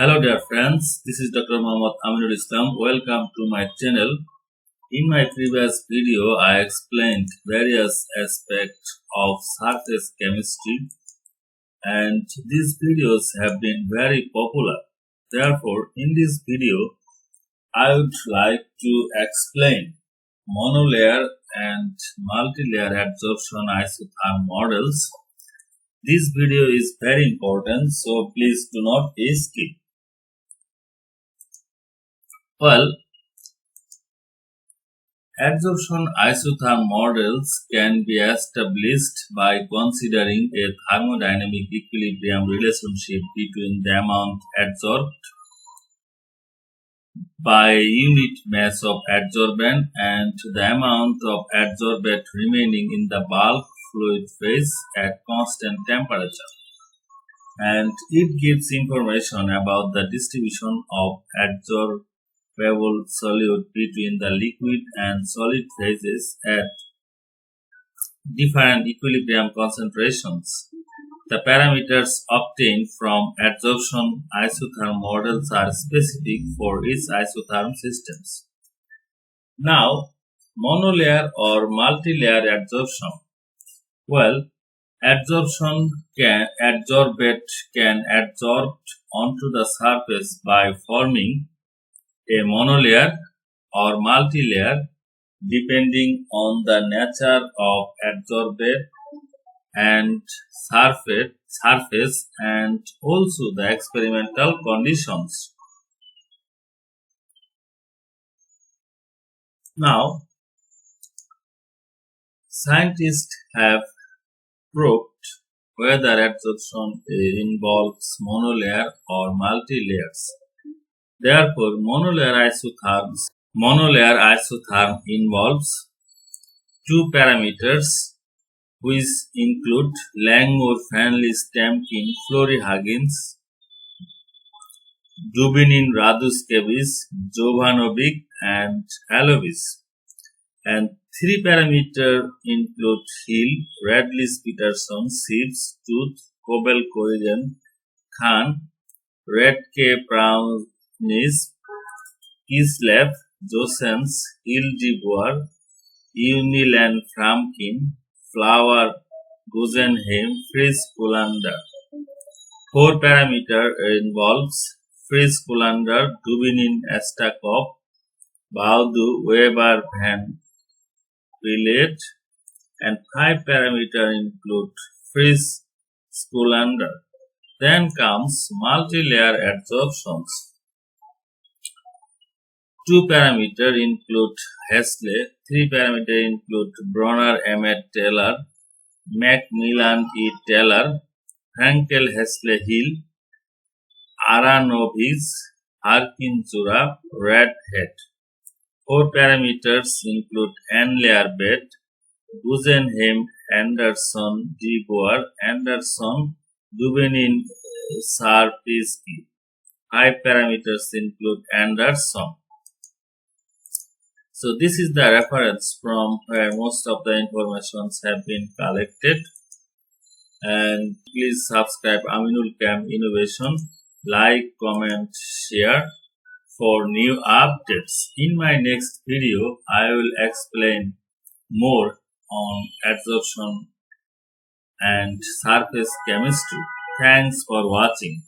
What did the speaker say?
Hello dear friends, this is Dr. Aminulchem. Welcome to my channel. In my previous video, I explained various aspects of surface chemistry and these videos have been very popular. Therefore, in this video, I would like to explain monolayer and multilayer adsorption isotherm models. This video is very important, so please do not skip. Well, adsorption isotherm models can be established by considering a thermodynamic equilibrium relationship between the amount adsorbed by unit mass of adsorbent and the amount of adsorbate remaining in the bulk fluid phase at constant temperature. And it gives information about the distribution of adsorbable solute between the liquid and solid phases at different equilibrium concentrations. The parameters obtained from adsorption isotherm models are specific for each isotherm systems. Now, monolayer or multilayer adsorption. Well, adsorption adsorbate can adsorb onto the surface by forming a monolayer or multilayer depending on the nature of adsorbate and surface and also the experimental conditions. Now, scientists have proved whether adsorption involves monolayer or multilayers. Therefore, monolayer isotherm involves two parameters which include Langmuir-Fanley-Stamkin-Fleury-Huggins, Dubinin-Raduskevic, Jovanovic, and Alovis. And three parameters include Hill, Radlisch-Peterson, Sips, Tooth, Kobel-Corrigan, Khan, Radke-Brownies, Kislev, Jossens, Hill-de-Boer, Unilan-Framkin, Flower, Guggenheim, Fritz-Kullander. Four parameters involves Fritz-Kullander, Dubinin-Estakov, Baudu, Weber, Van Vliet, and five parameters include Fritz-Kullander. Then comes multilayer adsorptions. Two parameters include Hesley, three parameters include Bronner, Emmett, Taylor, Macmillan, E. Taylor, Frankel, Hesley, Hill, Aranovich, Harkin-Jura, Redhead. Four parameters include N-layer bed, Guggenheim, Anderson, de-Boer, Anderson, Dubinin, Sarpisky. Five parameters include Anderson. So this is the reference from where most of the informations have been collected. And please subscribe Aminulchem Innovation, like, comment, share for new updates. In my next video, I will explain more on adsorption and surface chemistry. Thanks for watching.